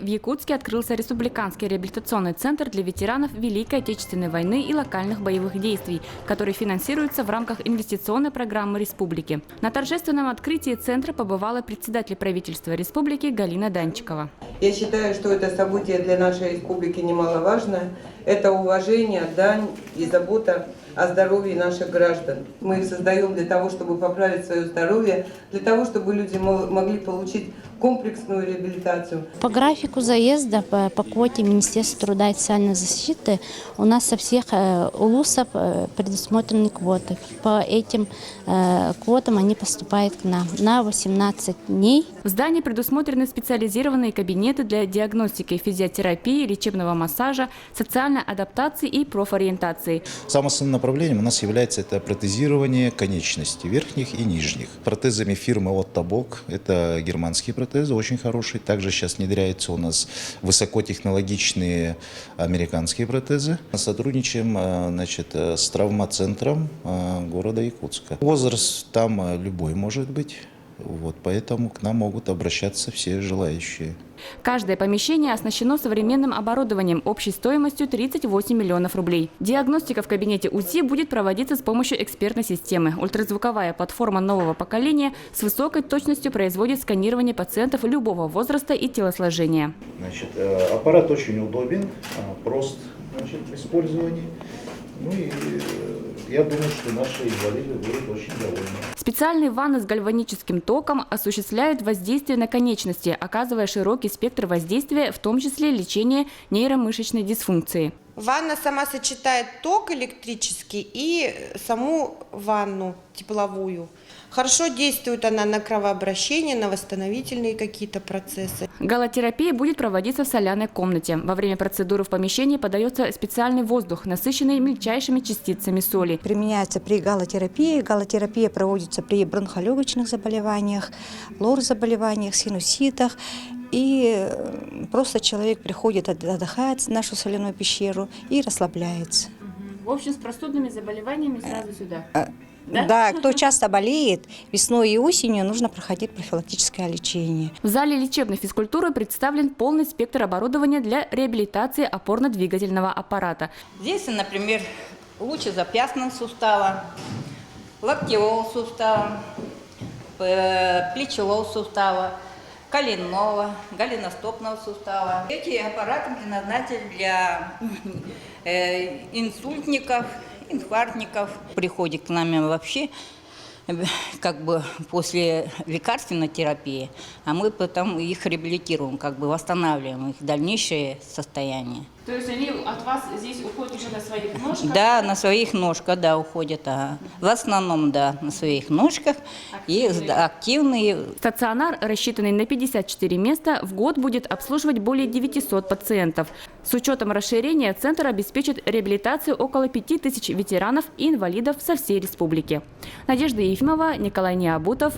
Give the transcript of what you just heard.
В Якутске открылся республиканский реабилитационный центр для ветеранов Великой Отечественной войны и локальных боевых действий, который финансируется в рамках инвестиционной программы республики. На торжественном открытии центра побывала председатель правительства республики Галина Данчикова. Я считаю, что это событие для нашей республики немаловажное. Это уважение, дань и забота о здоровье наших граждан. Мы их создаем для того, чтобы поправить свое здоровье, для того, чтобы люди могли получить комплексную реабилитацию. По графику заезда, по квоте Министерства труда и социальной защиты у нас со всех улусов предусмотрены квоты. По этим квотам они поступают к нам на 18 дней. В здании предусмотрены специализированные кабинеты для диагностики, физиотерапии, лечебного массажа, социальной адаптации и профориентации. Самым основным направлением у нас является это протезирование конечностей верхних и нижних. Протезами фирмы Оттобок, это германские протезы, очень хорошие. Также сейчас внедряются у нас высокотехнологичные американские протезы. Сотрудничаем с травмоцентром города Якутска. Возраст там любой может быть. Поэтому к нам могут обращаться все желающие. Каждое помещение оснащено современным оборудованием общей стоимостью 38 миллионов рублей. Диагностика в кабинете УЗИ будет проводиться с помощью экспертной системы. Ультразвуковая платформа нового поколения с высокой точностью производит сканирование пациентов любого возраста и телосложения. Аппарат очень удобен, прост в использовании. Я думаю, что наши инвалиды будут очень довольны. Специальные ванны с гальваническим током осуществляют воздействие на конечности, оказывая широкий спектр воздействия, в том числе лечение нейромышечной дисфункции. Ванна сама сочетает ток электрический и саму ванну тепловую. Хорошо действует она на кровообращение, на восстановительные какие-то процессы. Галотерапия будет проводиться в соляной комнате. Во время процедуры в помещении подается специальный воздух, насыщенный мельчайшими частицами соли. Применяется при галотерапии. Галотерапия проводится при бронхолегочных заболеваниях, лор-заболеваниях, синуситах. И просто человек приходит, отдыхает в нашу соляную пещеру и расслабляется. В общем, с простудными заболеваниями сразу сюда. Да, кто часто болеет, весной и осенью нужно проходить профилактическое лечение. В зале лечебной физкультуры представлен полный спектр оборудования для реабилитации опорно-двигательного аппарата. Здесь, например, лучезапястного сустава, локтевого сустава, плечевого сустава, коленного, голеностопного сустава. Эти аппараты предназначены для инсультников, инфарктников. Приходят к нам вообще после лекарственной терапии, а мы потом их реабилитируем, восстанавливаем их дальнейшее состояние. То есть они от вас здесь уходят уже на своих ножках? Да, на своих ножках, уходят. В основном, на своих ножках. Активные. Стационар, рассчитанный на 54 места, в год будет обслуживать более 900 пациентов. С учетом расширения центр обеспечит реабилитацию около 5000 ветеранов и инвалидов со всей республики. Надежда Ефимова, Николай Необутов.